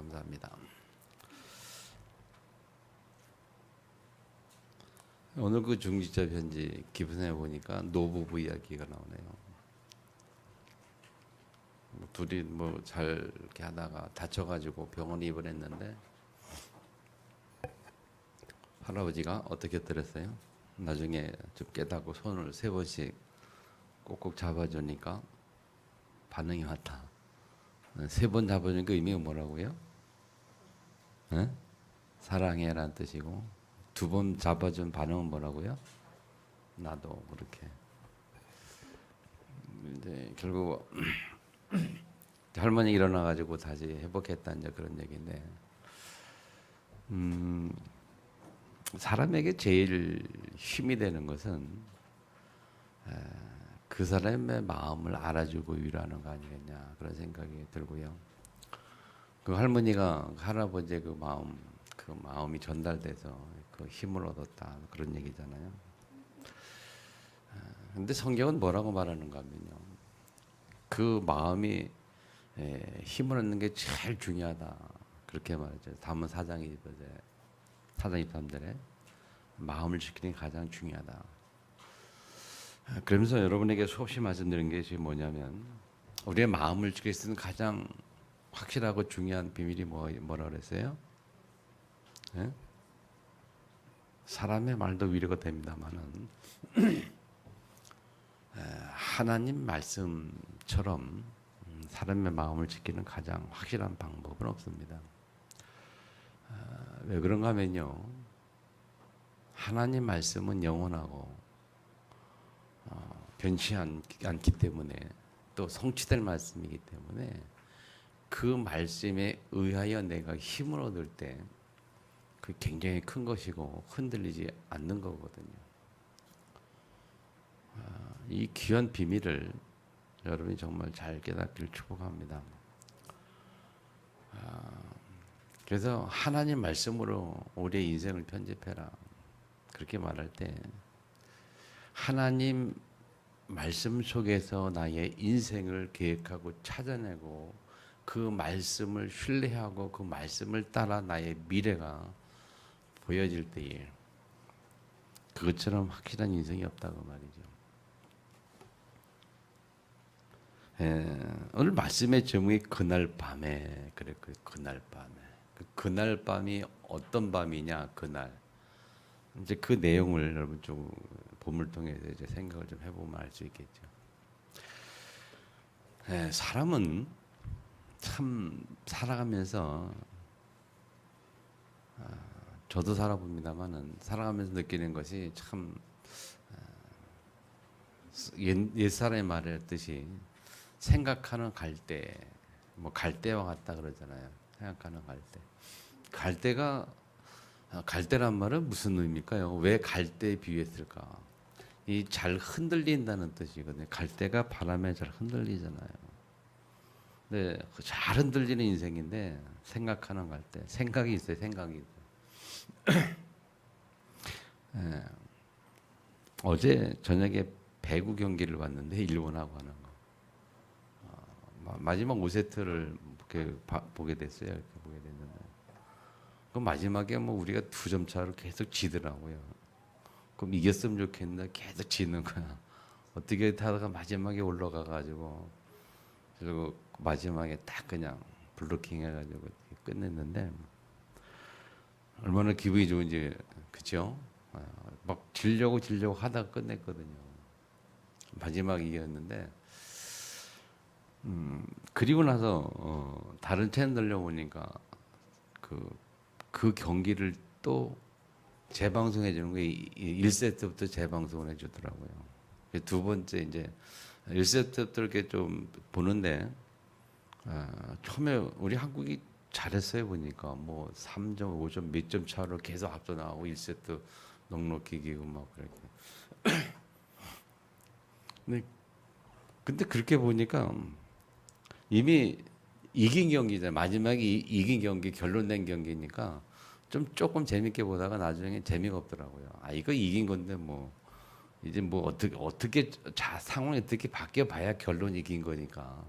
감사합니다. 오늘 그 중지자 편지 기분해 보니까 노부부 이야기가 나오네요. 둘이 뭐 잘 이렇게 하다가 다쳐가지고 병원에 입원했는데 할아버지가 어떻게 들었어요? 나중에 좀 깨닫고 손을 3번씩 꼭꼭 잡아주니까 반응이 왔다. 3번 잡아주니까 의미가 뭐라고요? 네? 사랑해라는 뜻이고 2번 잡아준 반응은 뭐라고요? 나도 그렇게. 이제 결국 할머니 일어나가지고 다시 회복했다 이제 그런 얘기인데, 사람에게 제일 힘이 되는 것은 그 사람의 마음을 알아주고 위로하는 거 아니겠냐 그런 생각이 들고요. 그 할머니가 할아버지의 그 마음이 전달돼서 그 힘을 얻었다 그런 얘기잖아요. 근데 성경은 뭐라고 말하는가 하면요, 그 마음이 힘을 얻는 게 제일 중요하다 그렇게 말하죠. 잠언 4장 23절에 마음을 지키는 게 가장 중요하다. 그러면서 여러분에게 수없이 말씀드린 게 지금 뭐냐면, 우리의 마음을 지킬 수 있는 가장 확실하고 중요한 비밀이 뭐라 그랬어요? 예? 사람의 말도 위로가 됩니다만은 하나님 말씀처럼 사람의 마음을 지키는 가장 확실한 방법은 없습니다. 왜 그런가 하면요, 하나님 말씀은 영원하고 변치 않기 때문에, 또 성취될 말씀이기 때문에 그 말씀에 의하여 내가 힘을 얻을 때 그 굉장히 큰 것이고 흔들리지 않는 거거든요. 이 귀한 비밀을 여러분이 정말 잘 깨닫기를 축복합니다. 그래서 하나님 말씀으로 우리의 인생을 편집해라 그렇게 말할 때, 하나님 말씀 속에서 나의 인생을 계획하고 찾아내고 그 말씀을 신뢰하고 그 말씀을 따라 나의 미래가 보여질 때에 그것처럼 확실한 인생이 없다고 말이죠. 오늘 말씀의 제목이 그날 밤에 그랬고요. 그날 밤에. 그날 밤이 어떤 밤이냐? 그날. 이제 그 내용을 여러분 좀 본문을 통해서 이제 생각을 좀 해보면 알 수 있겠죠. 사람은 참 살아가면서, 저도 살아봅니다만은 살아가면서 느끼는 것이 참, 옛사람이 말했듯이 생각하는 갈대, 뭐 갈대와 같다 그러잖아요. 생각하는 갈대. 갈대란 말은 무슨 의미일까요? 왜 갈대에 비유했을까? 이 잘 흔들린다는 뜻이거든요. 갈대가 바람에 잘 흔들리잖아요. 근데 잘 흔들리는 인생인데 생각하는 갈대. 생각이 있어요. 생각이 있어요. 어제 저녁에 배구 경기를 봤는데, 일본하고 하는 거. 마지막 5세트를 보게 됐어요. 이렇게 보게 됐는데, 그 마지막에 뭐 우리가 2점 차로 계속 지더라고요. 그럼 이겼으면 좋겠는데 계속 지는 거야. 어떻게 하다가 마지막에 올라가가지고, 그리고 마지막에 딱 그냥 블로킹 해가지고 끝냈는데, 얼마나 기분이 좋은지, 그쵸? 막 지려고 하다가 끝냈거든요. 마지막 이겼는데, 그리고 나서 다른 채널 돌려보니까 그 경기를 또 재방송해 주는 거예요. 1세트부터 재방송을 해 주더라고요. 두 번째 이제 1세트부터 이렇게 좀 보는데, 처음에 우리 한국이 잘했어요. 보니까 뭐 3점, 5점 몇 점 차로 계속 앞서 나가고 1세트 넉넉히 이기고 막 그렇게. 근데 그렇게 보니까 이미 이긴 경기잖아요. 마지막에 이긴 경기, 결론낸 경기니까 조금 재밌게 보다가 나중에 재미가 없더라고요. 이거 이긴 건데 뭐 이제 뭐 어떻게 상황이 어떻게 바뀌어 봐야 결론이 이긴 거니까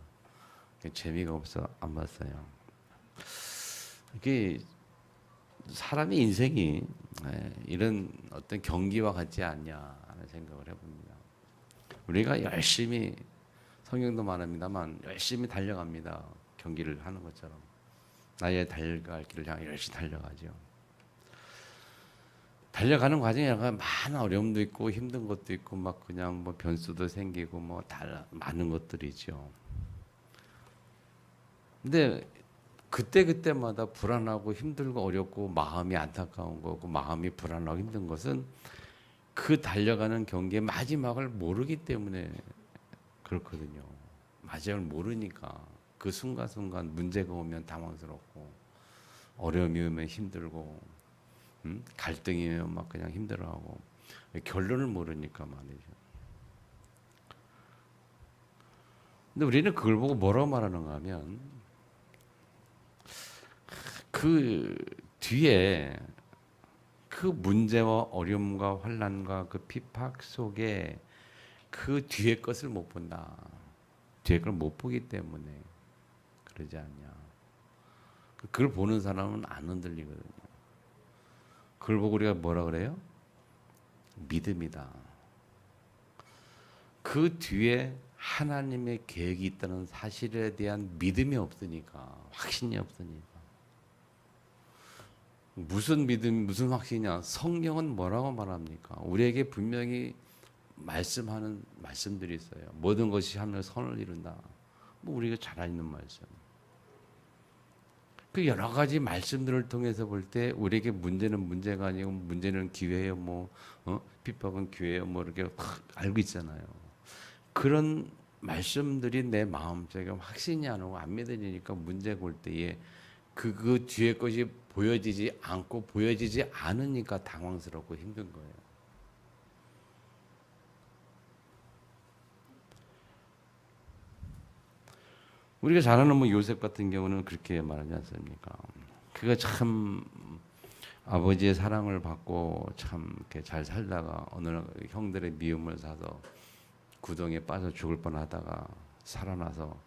재미가 없어 안 봤어요. 이게 사람의 인생이 이런 어떤 경기와 같지 않냐 하는 생각을 해봅니다. 우리가 열심히 성경도 말합니다만 열심히 달려갑니다. 경기를 하는 것처럼 나의 달려갈 길을 향해 열심히 달려가죠. 달려가는 과정에 많은 어려움도 있고 힘든 것도 있고 막 그냥 뭐 변수도 생기고 뭐 많은 것들이죠. 근데 그때마다 불안하고 힘들고 어렵고 마음이 안타까운 거고 마음이 불안하고 힘든 것은 그 달려가는 경기의 마지막을 모르기 때문에 그렇거든요. 마지막을 모르니까 그 순간순간 문제가 오면 당황스럽고 어려움이 오면 힘들고 갈등이 오면 막 그냥 힘들어하고 결론을 모르니까 말이죠. 근데 우리는 그걸 보고 뭐라고 말하는가 하면 그 뒤에 그 문제와 어려움과 환난과 그 핍박 속에 그 뒤에 것을 못 본다. 뒤에 걸 못 보기 때문에 그러지 않냐. 그걸 보는 사람은 안 흔들리거든요. 그걸 보고 우리가 뭐라 그래요? 믿음이다. 그 뒤에 하나님의 계획이 있다는 사실에 대한 믿음이 없으니까, 확신이 없으니까. 무슨 믿음, 무슨 확신이냐? 성경은 뭐라고 말합니까? 우리에게 분명히 말씀하는 말씀들이 있어요. 모든 것이 하며 선을 이룬다. 뭐 우리가 잘 아는 말씀. 그 여러 가지 말씀들을 통해서 볼 때 우리에게 문제는 문제가 아니고 문제는 기회예요. 뭐 핍박은 기회예요. 뭐 이렇게 알고 있잖아요. 그런 말씀들이 내 마음속에 확신이 안 오고 안 믿어지니까 문제가 올 때에 그 뒤에 것이 보여지지 않고 보여지지 않으니까 당황스럽고 힘든 거예요. 우리가 잘 아는 뭐 요셉 같은 경우는 그렇게 말하지 않습니까? 그가 참 아버지의 사랑을 받고 참 이렇게 잘 살다가 어느 날 형들의 미움을 사서 구덩이에 빠져 죽을 뻔하다가 살아나서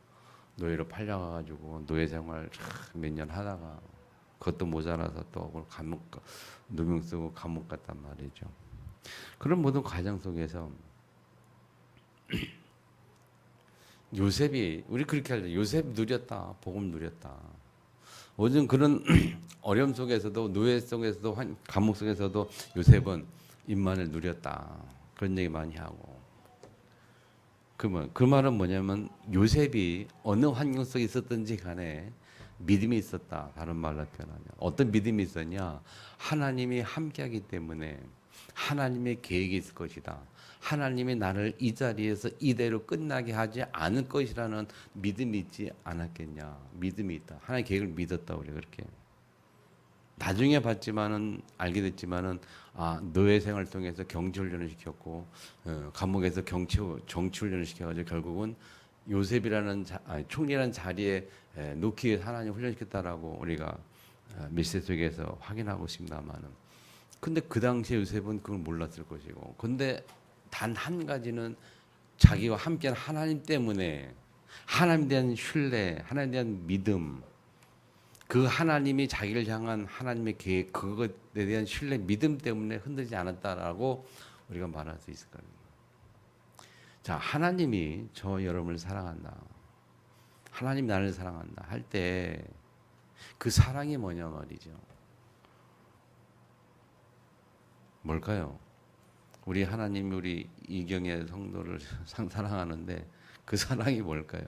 노예로 팔려가가지고 노예 생활 몇 년 하다가 그것도 모자라서 또 감옥 누명 쓰고 감옥 갔단 말이죠. 그런 모든 과정 속에서 요셉이 우리 그렇게 하죠. 요셉 누렸다. 복음 누렸다. 요즘 그런 어려움 속에서도 노예 속에서도 감옥 속에서도 요셉은 임만을 누렸다. 그런 얘기 많이 하고. 그 말은 뭐냐면 요셉이 어느 환경 속에 있었든지 간에 믿음이 있었다. 다른 말로 표현하면 어떤 믿음이 있었냐? 하나님이 함께하기 때문에 하나님의 계획이 있을 것이다. 하나님이 나를 이 자리에서 이대로 끝나게 하지 않을 것이라는 믿음이 있지 않았겠냐. 믿음이 있다. 하나님의 계획을 믿었다. 우리 그렇게. 나중에 봤지만은 알게 됐지만은 노예 생활을 통해서 경치 훈련을 시켰고 감옥에서 정치 훈련을 시켜가지고 결국은 요셉이라는 총리라는 자리에 놓기 위해 하나님 훈련시켰다라고 우리가 밀세 속에서 확인하고 있습니다만은 근데 그 당시에 요셉은 그걸 몰랐을 것이고 근데 단 한 가지는 자기와 함께한 하나님 때문에 하나님에 대한 신뢰, 하나님에 대한 믿음 그 하나님이 자기를 향한 하나님의 계획 그것에 대한 신뢰 믿음 때문에 흔들리지 않았다라고 우리가 말할 수 있을 겁니다. 자, 하나님이 저 여러분을 사랑한다. 하나님 나를 사랑한다 할 때 그 사랑이 뭐냐 말이죠. 뭘까요? 우리 하나님이 우리 이경의 성도를 사랑하는데 그 사랑이 뭘까요?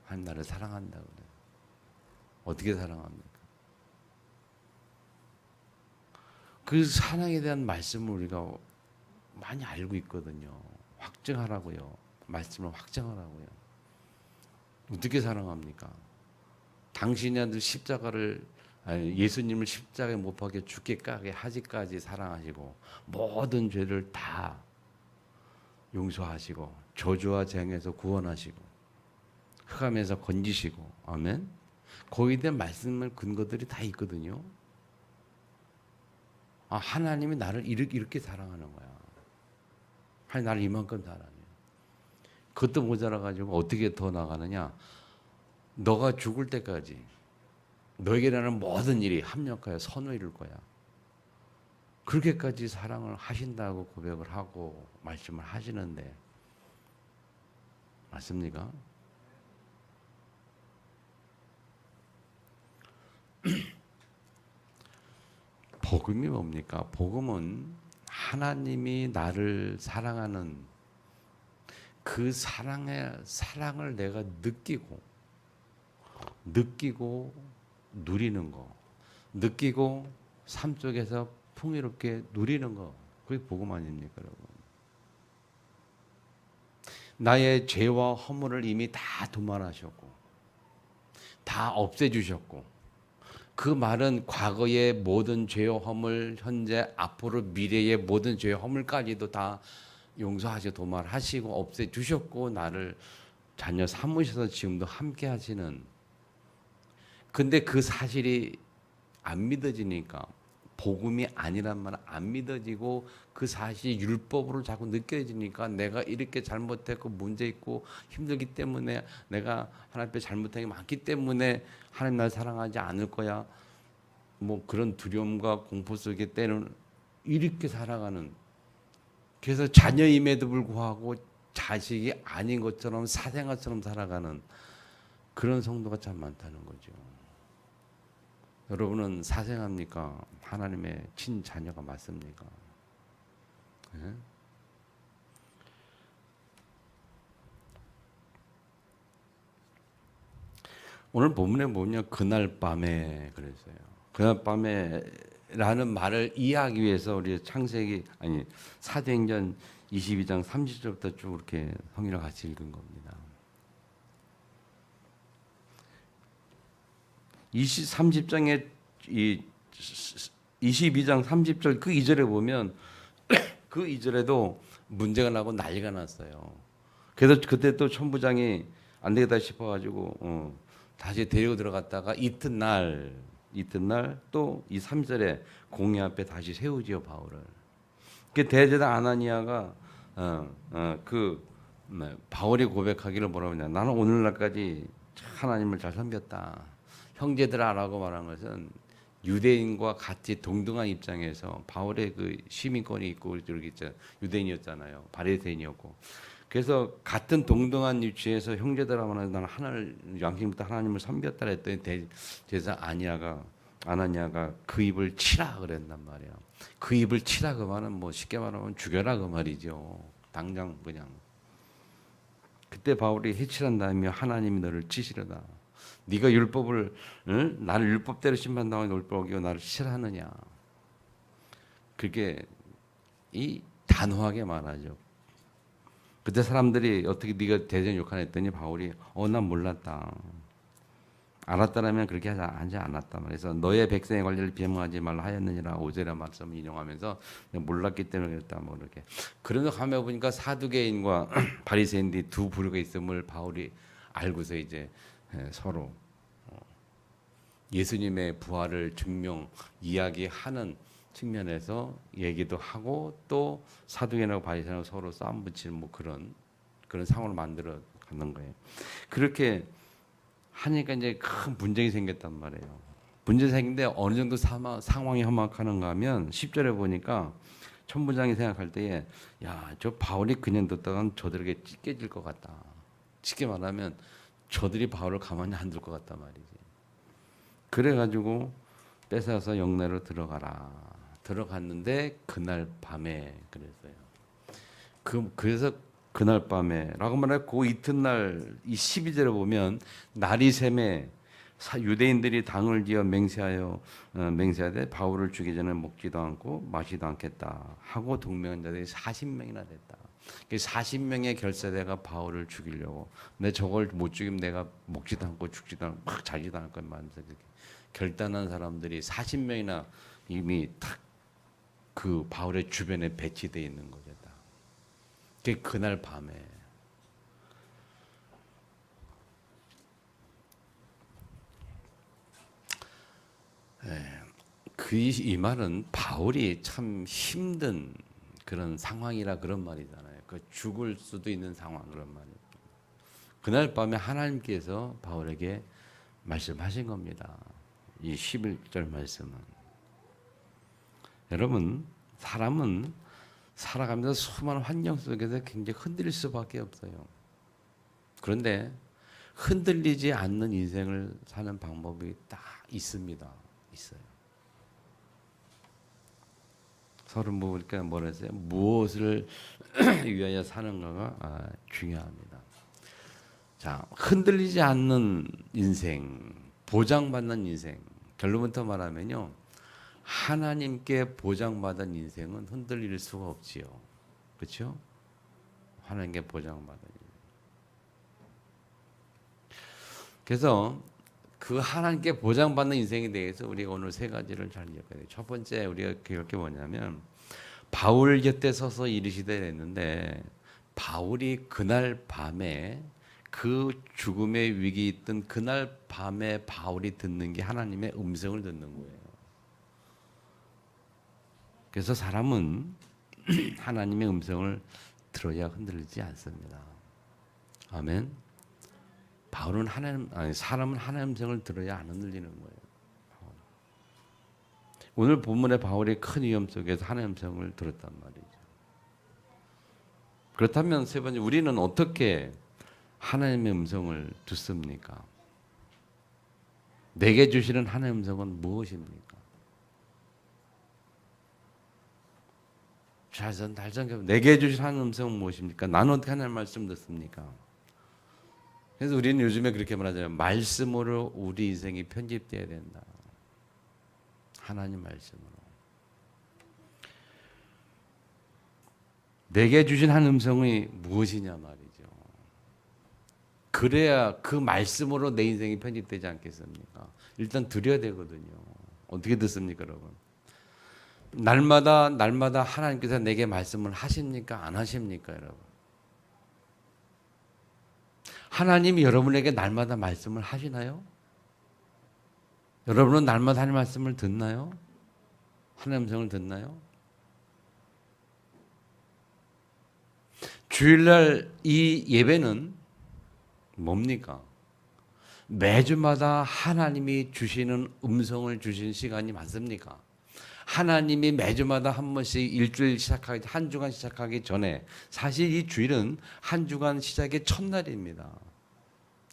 하나님 나를 사랑한다 그래요. 어떻게 사랑합니까? 그 사랑에 대한 말씀을 우리가 많이 알고 있거든요. 확증하라고요. 말씀을 확증하라고요. 어떻게 사랑합니까? 당신의 아들 예수님을 십자가에 못 박혀 죽게 까게 하기까지 사랑하시고 모든 죄를 다 용서하시고 저주와 재앙에서 구원하시고 흑암에서 건지시고 아멘. 거기에 대한 말씀을 근거들이 다 있거든요. 하나님이 나를 이렇게 사랑하는 거야. 하나님 나를 이만큼 사랑해. 그것도 모자라 가지고 어떻게 더 나가느냐? 너가 죽을 때까지 너에게 일어나는 모든 일이 합력하여 선을 이룰 거야. 그렇게까지 사랑을 하신다고 고백을 하고 말씀을 하시는데 맞습니까? 복음이 뭡니까? 복음은 하나님이 나를 사랑하는 그 사랑을 내가 느끼고 누리는 거, 느끼고 삶 속에서 풍요롭게 누리는 거, 그게 복음 아닙니까, 여러분? 나의 죄와 허물을 이미 다 도말하셨고, 다 없애주셨고, 그 말은 과거의 모든 죄와 허물, 현재, 앞으로, 미래의 모든 죄와 허물까지도 다 용서하시고 도말하시고 없애주셨고 나를 자녀 삼으셔서 지금도 함께 하시는. 근데 그 사실이 안 믿어지니까 복음이 아니란 말은 안 믿어지고 그 사실이 율법으로 자꾸 느껴지니까 내가 이렇게 잘못했고 문제 있고 힘들기 때문에 내가 하나님 앞에 잘못한 게 많기 때문에 하나님 날 사랑하지 않을 거야. 뭐 그런 두려움과 공포 속에 때는 이렇게 살아가는. 그래서 자녀임에도 불구하고 자식이 아닌 것처럼 사생아처럼 살아가는 그런 성도가 참 많다는 거죠. 여러분은 사생합니까? 하나님의 친자녀가 맞습니까? 네? 오늘 본문에 뭐냐? 그날 밤에 그랬어요. 그날 밤에 라는 말을 이해하기 위해서 우리 사도행전 22장 30절부터 쭉 이렇게 성경을 같이 읽은 겁니다. 30장에 22장 30절 그 2절에 보면 그 2절에도 문제가 나고 난리가 났어요. 그래서 그때 또 천부장이 안 되겠다 싶어가지고 다시 데리고 들어갔다가 이튿날 또 이 3절에 공회 앞에 다시 세우지요 바울을. 그 대제사 아나니아가 바울이 고백하기를 뭐라고 하냐? 나는 오늘날까지 하나님을 잘 섬겼다. 형제들아라고 말한 것은 유대인과 같이 동등한 입장에서 바울의 그 시민권이 있고 이렇게 유대인이었잖아요. 바리새인이었고. 그래서 같은 동등한 위치에서 형제들아만 나는 하나를 양심부터 하나님을 섬겼다 했더니 대제사 아나니아가 그 입을 치라 그랬단 말이야. 그 입을 치라 그 말은 뭐 쉽게 말하면 죽여라 그 말이죠. 당장 그냥. 그때 바울이 해치란 다음에 하나님이 너를 치시려다. 네가 율법을 나를 율법대로 심판당하고 율법 어기고 나를 치라느냐. 그게 이 단호하게 말하죠. 그때 사람들이 어떻게 네가 대전 욕하나 했더니 바울이 난 몰랐다. 알았다라면 그렇게 하지 않았다. 그래서 너의 백성의 관리를 비방하지 말라 하였느니라 5절의 말씀을 인용하면서 몰랐기 때문에 그랬다. 뭐 이렇게. 그러면서 가면 보니까 사두개인과 바리새인들이 두 부류가 있음을 바울이 알고서 이제 서로 예수님의 부활을 증명 이야기하는 측면에서 얘기도 하고 또 사두개인하고 바리새인하고 서로 싸움 붙이는 뭐 그런 상황을 만들어 가는 거예요. 그렇게 하니까 이제 큰 분쟁이 생겼단 말이에요. 문제 생긴데 어느 정도 상황이 험악하는가 하면 10절에 보니까 천부장이 생각할 때에 저 바울이 그냥 뒀다간 저들에게 찢겨질 것 같다. 쉽게 말하면 저들이 바울을 가만히 안 둘 것 같단 말이지. 그래가지고 뺏어서 영내로 들어가라. 들어갔는데 그날 밤에 그랬어요. 그래서 그날 밤에라고 말하고 그 이튿날 이 12절에 보면 날이 샘에 유대인들이 당을 지어 맹세하되 바울을 죽이기 전에 먹지도 않고 마시도 않겠다 하고 동맹한 자들이 40명이나 됐다. 40명의 결사대가 바울을 죽이려고. 근데 저걸 못 죽이면 내가 먹지도 않고 죽지도 않고 막 자기도 않을 거야. 결단한 사람들이 40명이나 이미 딱 그 바울의 주변에 배치되어 있는 거죠. 그날 밤에 이 말은 바울이 참 힘든 그런 상황이라 그런 말이잖아요. 그 죽을 수도 있는 상황 그런 말이에요. 그날 밤에 하나님께서 바울에게 말씀하신 겁니다. 이 11절 말씀은. 여러분, 사람은 살아가면서 수많은 환경 속에서 굉장히 흔들릴 수밖에 없어요. 그런데 흔들리지 않는 인생을 사는 방법이 딱 있습니다. 있어요. 서른 보니까 뭐라 했어요? 무엇을 위하여 사는가가 중요합니다. 자, 흔들리지 않는 인생, 보장받는 인생. 결론부터 말하면요, 하나님께 보장받은 인생은 흔들릴 수가 없지요. 그렇죠? 하나님께 보장받은 인생. 그래서 그 하나님께 보장받는 인생에 대해서 우리가 오늘 세 가지를 잘 기억해야 돼요. 첫 번째 우리가 기억할 게 뭐냐면, 바울 곁에 서서 이르시되 했는데, 바울이 그날 밤에 그 죽음의 위기에 있던 그날 밤에 바울이 듣는 게 하나님의 음성을 듣는 거예요. 그래서 사람은 하나님의 음성을 들어야 흔들리지 않습니다. 아멘. 바울은 사람은 하나님의 음성을 들어야 안 흔들리는 거예요. 오늘 본문의 바울의 큰 위험 속에서 하나님의 음성을 들었단 말이죠. 그렇다면 세 번째, 우리는 어떻게 하나님의 음성을 듣습니까? 내게 주시는 하나님의 음성은 무엇입니까? 잘 생각해. 내게 주신 하나님의 음성은 무엇입니까? 나는 어떻게 하나님의 말씀 듣습니까? 그래서 우리는 요즘에 그렇게 말하잖아요. 말씀으로 우리 인생이 편집되어야 된다. 하나님 말씀으로. 내게 주신 한 음성이 무엇이냐 말이죠. 그래야 그 말씀으로 내 인생이 편집되지 않겠습니까? 일단 드려야 되거든요. 어떻게 듣습니까, 여러분? 날마다 하나님께서 내게 말씀을 하십니까? 안 하십니까, 여러분? 하나님이 여러분에게 날마다 말씀을 하시나요? 여러분은 날마다 하나님 말씀을 듣나요? 하나님 음성을 듣나요? 주일날 이 예배는 뭡니까? 매주마다 하나님이 주시는 음성을 주신 시간이 많습니까? 하나님이 매주마다 한 번씩 일주일 시작하기, 한 주간 시작하기 전에, 사실 이 주일은 한 주간 시작의 첫날입니다.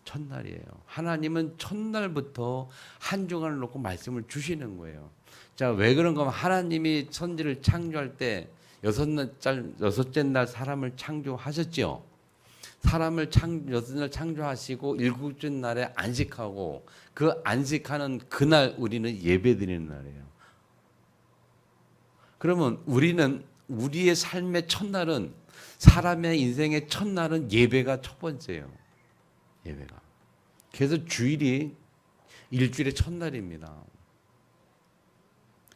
첫날이에요. 하나님은 첫날부터 한 주간을 놓고 말씀을 주시는 거예요. 자, 왜 그런가 하면 하나님이 천지를 창조할 때 여섯째 날 사람을 창조하셨죠. 사람을 여섯 날 창조하시고 일곱째 날에 안식하고, 그 안식하는 그날 우리는 예배드리는 날이에요. 그러면 우리는 우리의 삶의 첫날은, 사람의 인생의 첫날은 예배가 첫 번째예요. 예배가. 그래서 주일이 일주일의 첫날입니다.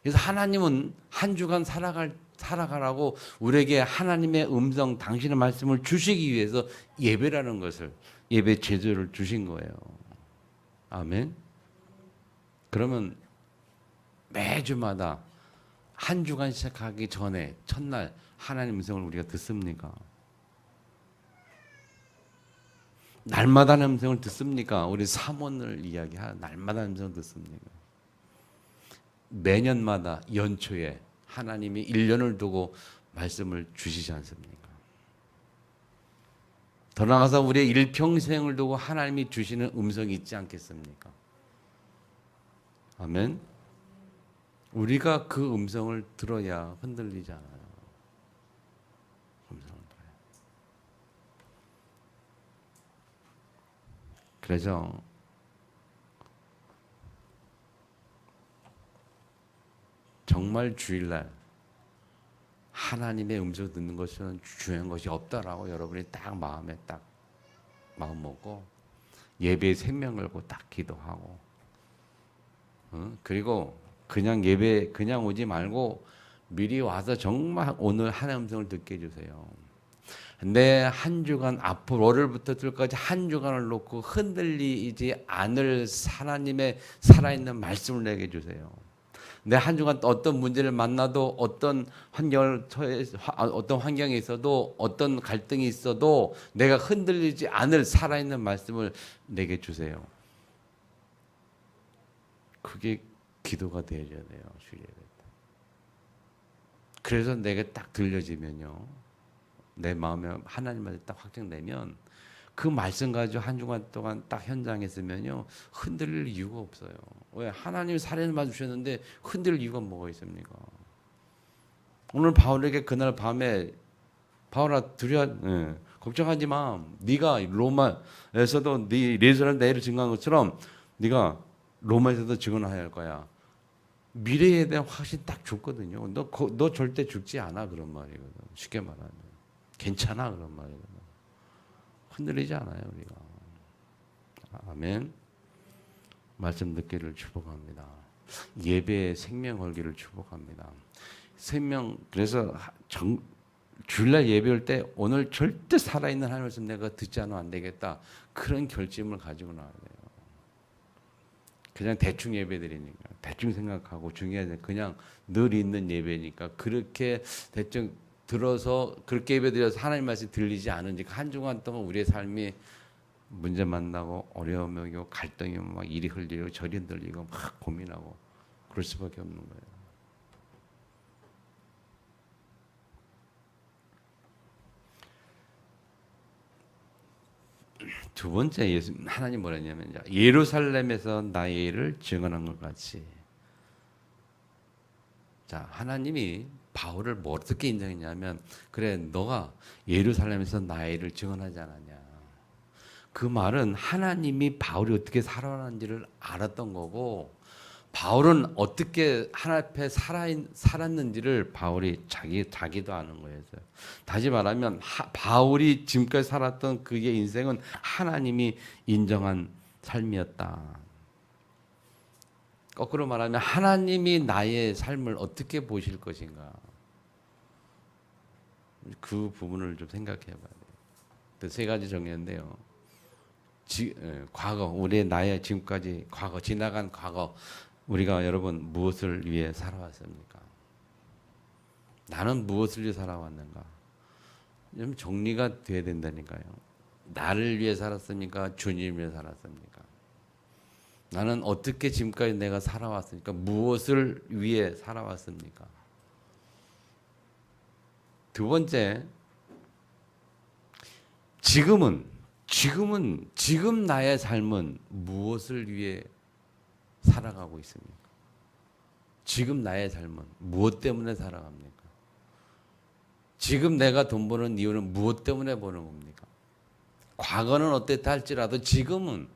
그래서 하나님은 한 주간 살아가라고 우리에게 하나님의 음성, 당신의 말씀을 주시기 위해서 예배라는 것을, 예배 제도를 주신 거예요. 아멘. 그러면 매주마다 한 주간 시작하기 전에 첫날 하나님 음성을 우리가 듣습니까? 날마다 음성을 듣습니까? 우리 사모를 이야기하는 날마다 음성을 듣습니까? 매년마다 연초에 하나님이 1년을 두고 말씀을 주시지 않습니까? 더 나아가서 우리의 일평생을 두고 하나님이 주시는 음성이 있지 않겠습니까? 아멘. 우리가 그 음성을 들어야 흔들리지 않아요. 음성을 들어야. 그래서 정말 주일날 하나님의 음성을 듣는 것은 중요한 것이 없다라고 여러분이 딱 마음에 딱 마음 먹고 예배에 생명 걸고 딱 기도하고, 그리고 그냥 예배 그냥 오지 말고 미리 와서 정말 오늘 하나님의 음성을 듣게 해주세요. 내 한 주간, 앞으로 월요일부터 들까지 한 주간을 놓고 흔들리지 않을 하나님의 살아있는 말씀을 내게 해주세요. 내 한 주간 어떤 문제를 만나도, 어떤 환경에 있어도, 어떤 갈등이 있어도 내가 흔들리지 않을 살아있는 말씀을 내게 주세요. 그게 기도가 되어져야 돼요. 주일 예배 때. 그래서 내게 딱 들려지면요. 내 마음에 하나님한테 딱 확정되면 그 말씀 가지고 한 주간 동안 딱 현장에 있으면요. 흔들릴 이유가 없어요. 왜? 하나님이 사례를 맞으셨는데 흔들릴 이유가 뭐가 있습니까? 오늘 바울에게 그날 밤에 바울아 걱정하지 마. 네가 로마에서도 네 예루살렘 내를 증거한 것처럼 네가 로마에서도 증언해야 할 거야. 미래에 대한 확신 딱 줬거든요. 너 절대 죽지 않아 그런 말이거든. 쉽게 말하면 괜찮아 그런 말이거든. 흔들리지 않아요 우리가. 아멘. 말씀 듣기를 축복합니다. 예배의 생명 걸기를 축복합니다. 그래서 주일날 예배할 때 오늘 절대 살아있는 하나님 말씀 내가 듣지 않으면 안 되겠다. 그런 결심을 가지고 나와야 돼요. 그냥 대충 예배드리니까 대충 생각하고 중요하지 그냥 늘 있는 예배니까 그렇게 대충 들어서 그렇게 예배드려서 하나님 말씀이 들리지 않은지 한 주간 동안 우리의 삶이 문제 만나고 어려움이 오고 갈등이 오고 막 이리 흘리고 저리 흔들리고 막 고민하고 그럴 수밖에 없는 거예요. 두 번째 하나님 뭐라 했냐면 예루살렘에서 나의 일을 증언한 것 같이. 자, 하나님이 바울을 뭐 어떻게 인정했냐면 그래 너가 예루살렘에서 나의 일을 증언하지 않았냐. 그 말은 하나님이 바울이 어떻게 살아왔는지를 알았던 거고 바울은 어떻게 하나님 앞에 살았는지를 바울이 자기도 아는 거예요. 다시 말하면 바울이 지금까지 살았던 그의 인생은 하나님이 인정한 삶이었다. 거꾸로 말하면 하나님이 나의 삶을 어떻게 보실 것인가. 그 부분을 좀 생각해 봐야 돼요. 세 가지 정리인데요. 과거, 우리의 나의 지금까지 과거, 지나간 과거, 우리가 여러분 무엇을 위해 살아왔습니까? 나는 무엇을 위해 살아왔는가? 좀 정리가 돼야 된다니까요. 나를 위해 살았습니까? 주님을 위해 살았습니까? 나는 어떻게 지금까지 내가 살아왔습니까? 무엇을 위해 살아왔습니까? 두 번째, 지금 나의 삶은 무엇을 위해 살아가고 있습니까? 지금 나의 삶은 무엇 때문에 살아갑니까? 지금 내가 돈 버는 이유는 무엇 때문에 버는 겁니까? 과거는 어땠다 할지라도 지금은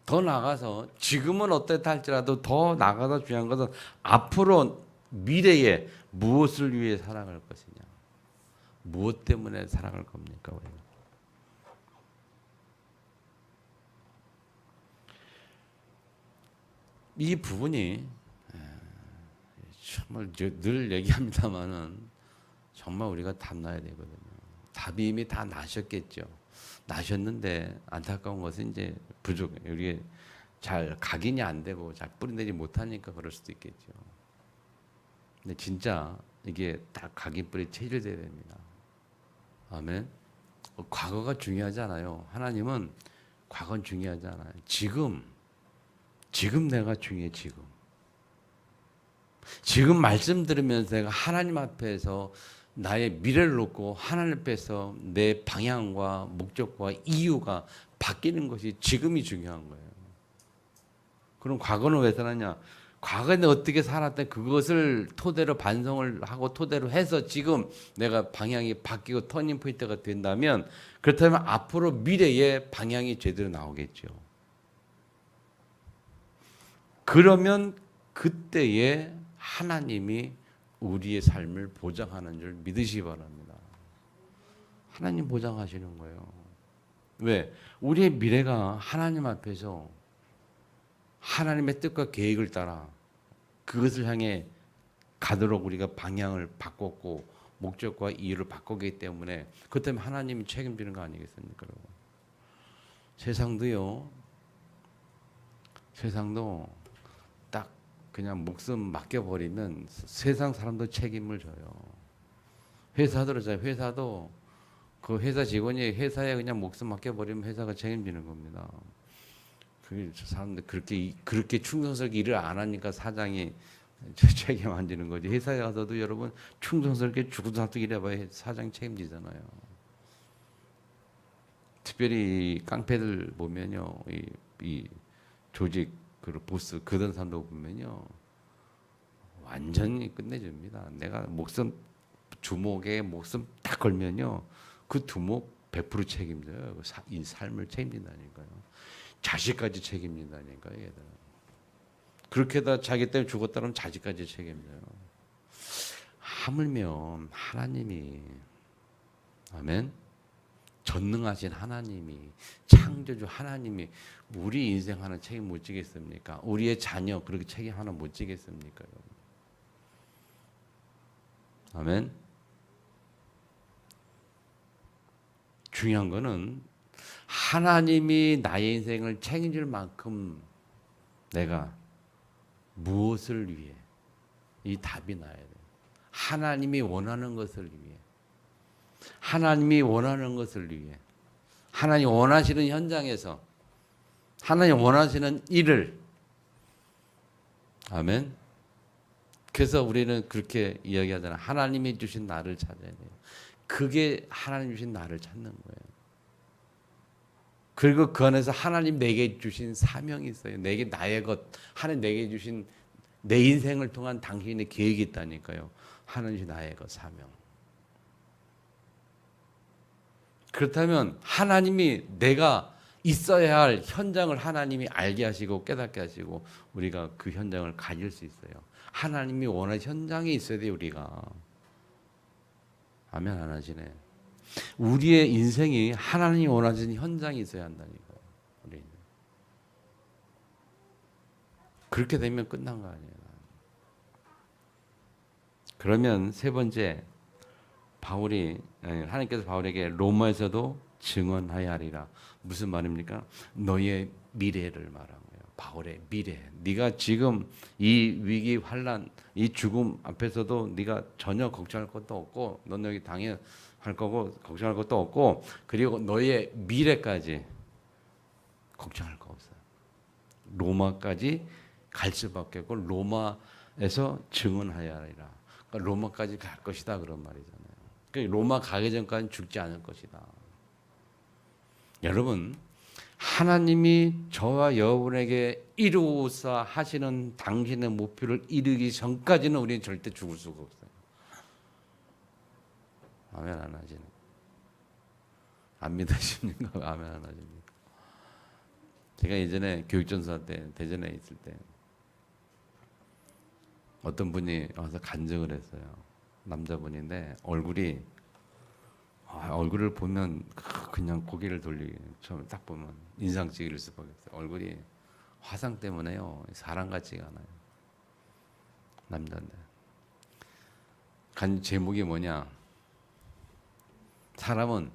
더 나가서 지금은 어땠다 할지라도 더 나가서 중요한 것은 앞으로 미래에 무엇을 위해 살아갈 것이냐. 무엇 때문에 살아갈 겁니까? 이 부분이 정말 늘 얘기합니다만은 정말 우리가 답 나야 되거든요. 답이 이미 다 나셨겠죠. 나셨는데 안타까운 것은 이제 부족해요. 이게 잘 각인이 안 되고 잘 뿌리내지 못하니까 그럴 수도 있겠죠. 근데 진짜 이게 다 각인 뿌리 체질돼야 됩니다. 아멘. 과거가 중요하지 않아요. 하나님은 과거는 중요하지 않아요. 지금 내가 중요해. 지금 말씀 들으면서 내가 하나님 앞에서 나의 미래를 놓고 하나님 앞에서 내 방향과 목적과 이유가 바뀌는 것이 지금이 중요한 거예요. 그럼 과거는 왜 살았냐? 과거에 어떻게 살았다 그것을 토대로 반성을 하고 토대로 해서 지금 내가 방향이 바뀌고 터닝 포인트가 된다면 그렇다면 앞으로 미래의 방향이 제대로 나오겠죠. 그러면 그때에 하나님이 우리의 삶을 보장하는 줄 믿으시기 바랍니다. 하나님 보장하시는 거예요. 왜? 우리의 미래가 하나님 앞에서 하나님의 뜻과 계획을 따라 그것을 향해 가도록 우리가 방향을 바꿨고 목적과 이유를 바꿨기 때문에 그렇다면 하나님이 책임지는 거 아니겠습니까? 세상도 딱 그냥 목숨 맡겨버리면 세상 사람도 책임을 져요. 회사도 그 회사 직원이 회사에 그냥 목숨 맡겨버리면 회사가 책임지는 겁니다. 그 사람들 그렇게 충성스럽게 일을 안 하니까 사장이 책임 안 지는 거지. 회사에 가서도 여러분 충성스럽게 죽어도 살도 일해봐야 사장 책임지잖아요. 특별히 깡패들 보면요, 이 조직 그 보스 그런 사람도 보면요, 완전히 끝내줍니다. 내가 주목에 목숨 딱 걸면요, 그 두목 100% 책임져요. 이 삶을 책임진다니까요. 자식까지 책임진다니까요. 얘들. 그렇게다 자기 때문에 죽었다면 자식까지 책임져요. 하물며 하나님이, 아멘, 전능하신 하나님이, 창조주 하나님이 우리 인생 하나 책임 못 지겠습니까? 우리의 자녀 그렇게 책임 하나 못 지겠습니까? 아멘. 중요한 거는 하나님이 나의 인생을 책임질 만큼 내가 무엇을 위해, 이 답이 나야 돼요. 하나님이 원하는 것을 위해, 하나님이 원하는 것을 위해, 하나님 원하시는 현장에서, 하나님 원하시는 일을, 아멘. 그래서 우리는 그렇게 이야기하잖아요. 하나님이 주신 나를 찾아야 돼요. 그게 하나님 주신 나를 찾는 거예요. 그리고 그 안에서 하나님 내게 주신 사명이 있어요. 내게 나의 것, 하나님 내게 주신 내 인생을 통한 당신의 계획이 있다니까요. 하나님 주신 나의 것, 사명. 그렇다면 하나님이 내가 있어야 할 현장을 하나님이 알게 하시고 깨닫게 하시고 우리가 그 현장을 가질 수 있어요. 하나님이 원하는 현장에 있어야 돼요, 우리가. 아멘 안 하시네. 우리의 인생이 하나님이 원하시는 현장이 있어야 한다니까요. 우리는. 그렇게 되면 끝난 거 아니에요. 그러면 세 번째, 하나님께서 바울에게 로마에서도 증언하여 하리라. 무슨 말입니까? 너의 미래를 말한 거예요. 바울의 미래. 네가 지금 이 위기, 환난, 이 죽음 앞에서도 네가 전혀 걱정할 것도 없고, 넌 여기 당연할 거고 걱정할 것도 없고, 그리고 너의 미래까지 걱정할 거 없어요. 로마까지 갈 수밖에 없고 로마에서 증언하여 하리라. 그러니까 로마까지 갈 것이다 그런 말이잖아요. 그러니까 로마 가기 전까지는 죽지 않을 것이다. 여러분, 하나님이 저와 여러분에게 이루사 하시는 당신의 목표를 이루기 전까지는 우리는 절대 죽을 수가 없어요. 아멘 안 하시는? 안 믿으십니까? 아멘 안 하십니까? 제가 예전에 교육전사 때 대전에 있을 때 어떤 분이 와서 간증을 했어요. 남자분인데 얼굴을 보면 그냥 고개를 돌리게, 처음에 딱 보면 인상찍을 수밖에 없어요. 얼굴이 화상 때문에요. 사람 같지가 않아요. 남자인데. 제목이 뭐냐? 사람은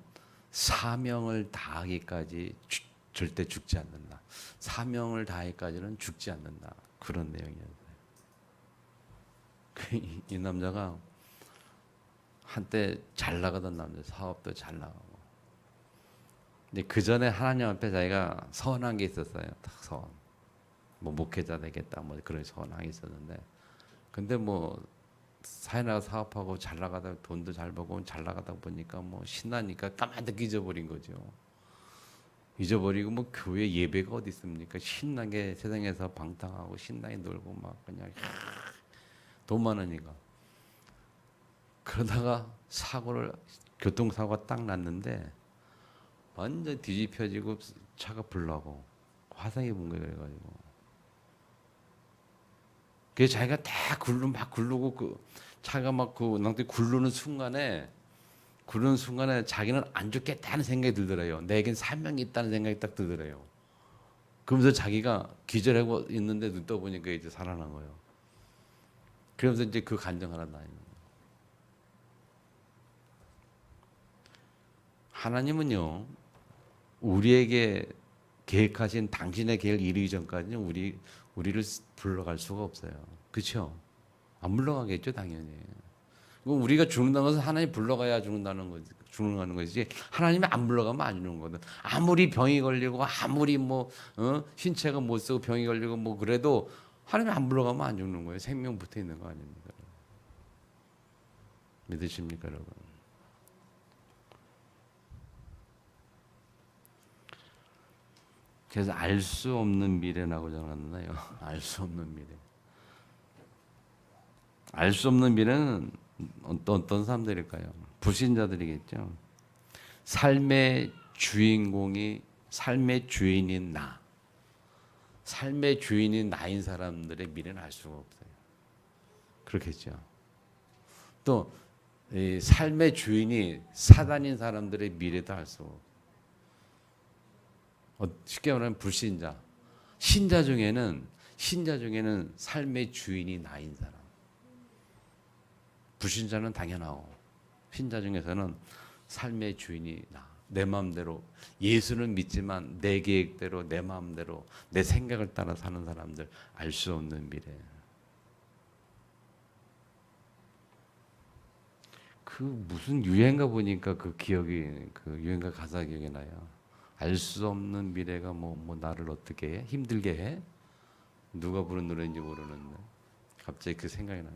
사명을 다하기까지 절대 죽지 않는다. 사명을 다하기까지는 죽지 않는다. 그런 내용이었어요. 이 남자가 한때 잘 나가던 남자, 사업도 잘 나가고. 근데 그 전에 하나님 앞에 자기가 서원한 게 있었어요. 딱 서원. 뭐 목회자 되겠다, 뭐 그런 서원한 게 있었는데, 근데 뭐 사회 나가 사업하고 잘 나가다 돈도 잘 벌고 잘 나가다 보니까 뭐 신나니까 까마득 잊어버린 거죠. 잊어버리고 뭐 교회 예배가 어디 있습니까? 신나게 세상에서 방탕하고 신나게 놀고 막 그냥 돈 많으니까. 그러다가 교통사고가 딱 났는데 완전 뒤집혀지고 차가 불나고 화상이 본 거예요. 그래가지고 그래서 자기가 다 굴르고 그 차가 막 그 낭떠러지 굴르는 순간에 자기는 안 죽겠다는 생각이 들더래요. 내겐 사명이 있다는 생각이 딱 들더래요. 그러면서 자기가 기절하고 있는데 눈 떠보니까 이제 살아난 거예요. 그러면서 이제 그 간증하러 다니는 거예요. 하나님은요, 우리에게 계획하신 당신의 계획을 이루기 전까지는 우리를 불러갈 수가 없어요. 그렇죠? 안 물러가겠죠, 당연히. 그럼 우리가 죽는다는 것은 하나님 불러가야 죽는다는 거지. 죽는 거지. 하나님이 안 불러가면 안 죽는 거거든. 아무리 병이 걸리고 아무리 뭐 신체가 못 쓰고 병이 걸리고 뭐 그래도 하나님이 안 불러가면 안 죽는 거예요. 생명 붙어 있는 거 아닙니까? 믿으십니까, 여러분? 그래서 알 수 없는 미래라고 적어놨나요? 알 수 없는 미래. 알 수 없는 미래는 어떤 사람들일까요? 불신자들이겠죠. 삶의 주인공이 삶의 주인인 나. 삶의 주인인 나인 사람들의 미래는 알 수가 없어요. 그렇겠죠. 또 삶의 주인이 사단인 사람들의 미래도 알 수가 없어요. 쉽게 말하면 불신자. 신자 중에는 삶의 주인이 나인 사람. 불신자는 당연하고 신자 중에서는 삶의 주인이 나. 내 마음대로 예수는 믿지만 내 계획대로 내 마음대로 내 생각을 따라 사는 사람들 알 수 없는 미래. 그 무슨 유행가 보니까 그 유행가 가사 기억이 나요. 알 수 없는 미래가 뭐 나를 어떻게 해? 힘들게 해? 누가 부른 노래인지 모르는데 갑자기 그 생각이 나요.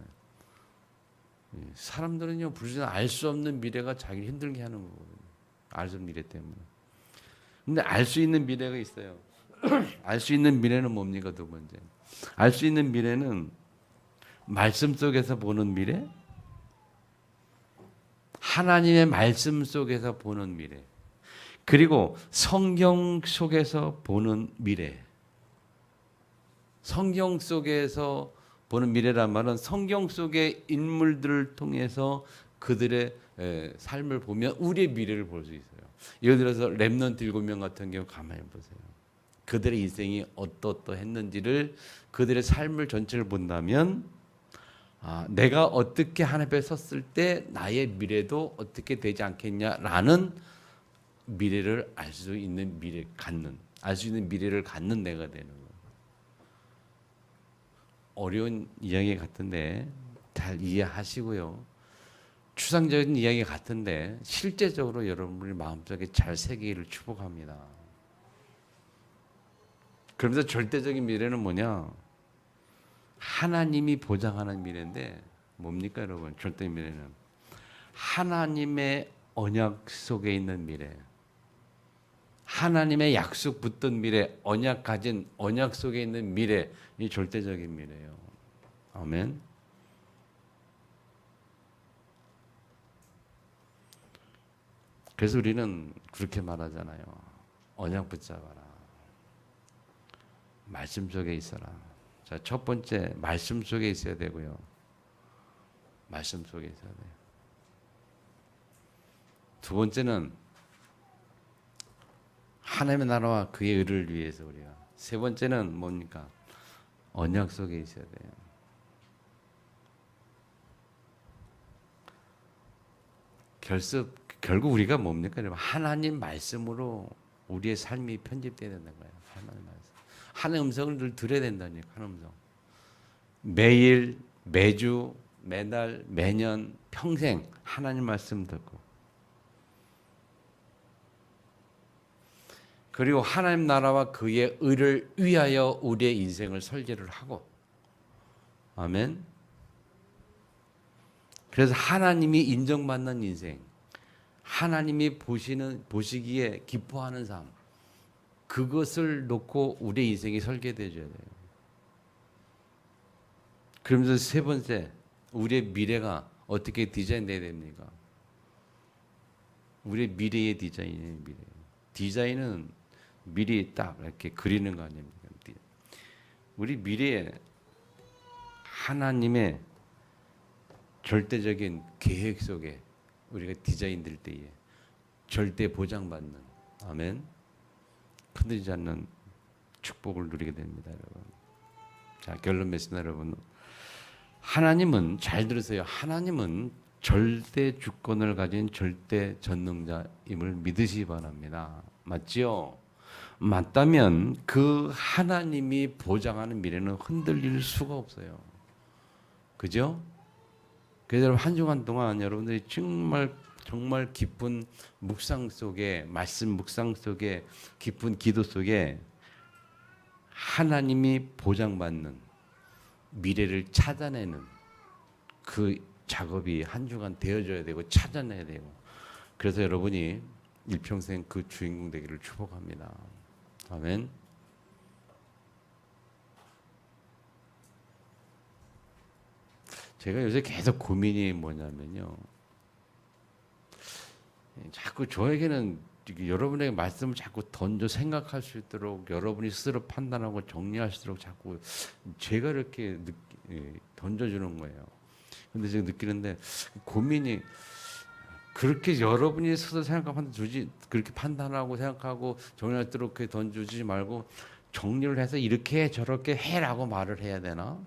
사람들은요, 불신자 알 수 없는 미래가 자기를 힘들게 하는 거거든요. 알 수 없는 미래 때문에. 근데 알 수 있는 미래가 있어요. 알 수 있는 미래는 뭡니까? 두 번째. 알 수 있는 미래는 말씀 속에서 보는 미래, 하나님의 말씀 속에서 보는 미래, 그리고 성경 속에서 보는 미래. 성경 속에서 보는 미래란 말은 성경 속의 인물들을 통해서 그들의 삶을 보면 우리의 미래를 볼 수 있어요. 예를 들어서 렘넌트 7명 같은 경우 가만히 보세요. 그들의 인생이 어떠했는지를 그들의 삶을 전체를 본다면 내가 어떻게 하나님 앞에 섰을 때 나의 미래도 어떻게 되지 않겠냐라는 미래를 알 수 있는 미래를 갖는 내가 되는 거예요. 어려운 이야기 같은데 잘 이해하시고요. 추상적인 이야기 같은데 실제적으로 여러분의 마음속에 잘 새기기를 축복합니다. 그러면서 절대적인 미래는 뭐냐? 하나님이 보장하는 미래인데 뭡니까 여러분? 절대 미래는 하나님의 언약 속에 있는 미래, 하나님의 약속 붙든 미래, 언약 가진 언약 속에 있는 미래, 이 절대적인 미래예요. 아멘. 그래서 우리는 그렇게 말하잖아요. 언약 붙잡아라. 말씀 속에 있어라. 자, 첫 번째 말씀 속에 있어야 되고요. 말씀 속에 있어야 돼요. 두 번째는 하나님의 나라와 그의 의를 위해서 우리가. 세 번째는 뭡니까? 언약 속에 있어야 돼요. 결국 우리가 뭡니까? 하나님 말씀으로 우리의 삶이 편집돼야 된다는 거예요. 하나님 말씀. 하나님 음성을 늘 들어야 된다니까. 하나님 음성. 매일, 매주, 매달, 매년, 평생 하나님 말씀 듣고. 그리고 하나님 나라와 그의 의를 위하여 우리의 인생을 설계를 하고. 아멘. 그래서 하나님이 인정받는 인생, 하나님이 보시기에 기뻐하는 삶, 그것을 놓고 우리의 인생이 설계되어야 돼요. 그러면서 세 번째, 우리의 미래가 어떻게 디자인돼야 됩니까? 우리의 미래의 디자인이에요. 디자인은 미리 딱 이렇게 그리는 거 아닙니까? 우리 미래에 하나님의 절대적인 계획 속에 우리가 디자인될 때에 절대 보장받는, 아멘, 흔들리지 않는 축복을 누리게 됩니다, 여러분. 자, 결론 맺습니다, 여러분. 하나님은, 잘 들으세요. 하나님은 절대 주권을 가진 절대 전능자임을 믿으시기 바랍니다. 맞지요? 맞다면 그 하나님이 보장하는 미래는 흔들릴 수가 없어요. 그죠? 그래서 여러분 한 주간 동안 여러분들이 정말 깊은 묵상 속에, 말씀 묵상 속에, 깊은 기도 속에 하나님이 보장받는 미래를 찾아내는 그 작업이 한 주간 되어져야 되고 찾아내야 되고, 그래서 여러분이 일평생 그 주인공 되기를 축복합니다. 아멘. 제가 요새 계속 고민이 뭐냐면요, 자꾸 저에게는 여러분에게 말씀을 자꾸 던져 생각할 수 있도록, 여러분이 스스로 판단하고 정리할 수 있도록 자꾸 제가 이렇게 던져주는 거예요. 근데 제가 느끼는데 고민이, 그렇게 여러분이 스스로 생각하고 그렇게 판단하고 생각하고 정리할 수 있도록 던져주지 말고 정리를 해서 이렇게 저렇게 해라고 말을 해야 되나?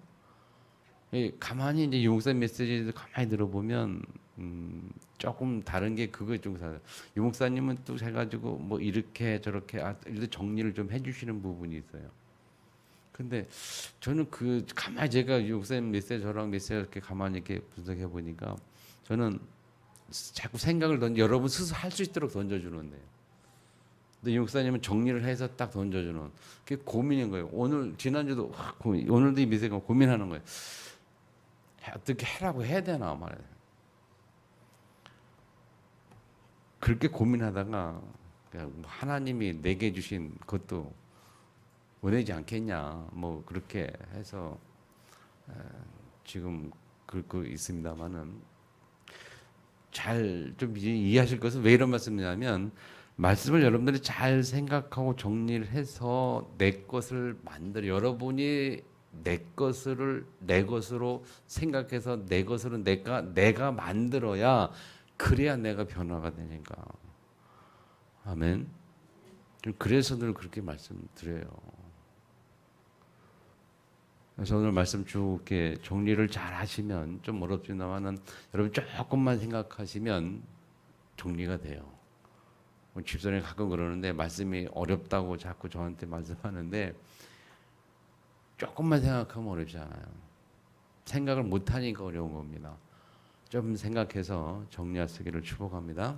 가만히 이제 유목사님 메시지도 가만히 들어보면 조금 다른 게 그거 좀 유목사님은 또 해가지고 뭐 이렇게 저렇게 이렇게 정리를 좀 해주시는 부분이 있어요. 근데 저는 그 가만히 제가 유목사님 메시지 저랑 메시지 이렇게 가만히 이렇게 분석해 보니까 저는 자꾸 생각을 여러분 스스로 할 수 있도록 던져주는데요. 근데 유목사님은 정리를 해서 딱 던져주는, 그게 고민인 거예요. 오늘 지난주도 오늘도 이 메시지가 고민하는 거예요. 어떻게 해라고 해야 되나 말이에요. 그렇게 고민하다가 그냥 하나님이 내게 주신 것도 원하지 않겠냐, 뭐 그렇게 해서 지금 그렇고 있습니다만은, 잘 좀 이해하실 것은 왜 이런 말씀이냐면, 말씀을 여러분들이 잘 생각하고 정리를 해서 내 것을 만들어, 여러분이 내 것으로 생각해서 내 것으로 내가 만들어야, 그래야 내가 변화가 되니까. 아멘. 그래서 늘 그렇게 말씀드려요. 그래서 오늘 말씀 쭉 이렇게 정리를 잘 하시면, 좀 어렵지만은 여러분 조금만 생각하시면 정리가 돼요. 집사람이 가끔 그러는데, 말씀이 어렵다고 자꾸 저한테 말씀하는데, 조금만 생각하면 어렵지 않아요. 생각을 못하니까 어려운 겁니다. 좀 생각해서 정리하시기를 축복합니다.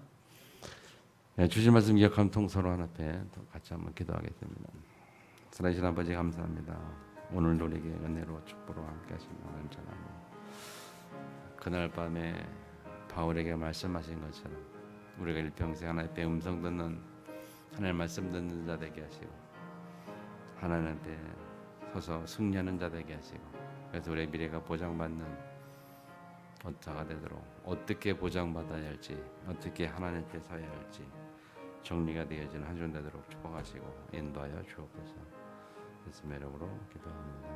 주신 말씀 기억하면 통서로 하나 앞에 같이 한번 기도하겠습니다. 살아계신 아버지 감사합니다. 오늘도 우리에게 은혜로 축복으로 함께 하시는 감사합니다. 그날 밤에 바울에게 말씀하신 것처럼 우리가 일평생 하나님의 음성 듣는, 하나님의 말씀 듣는 자 되게 하시고, 하나님 앞에 서서 승리하는 자 되게 하시고, 그래서 우리의 미래가 보장받는 자가 되도록, 어떻게 보장받아야 할지, 어떻게 하나님 앞에 서야 할지 정리가 되어지는 한 주 되도록 축복하시고 인도하여 주옵소서. 예수님의 이름으로 기도합니다.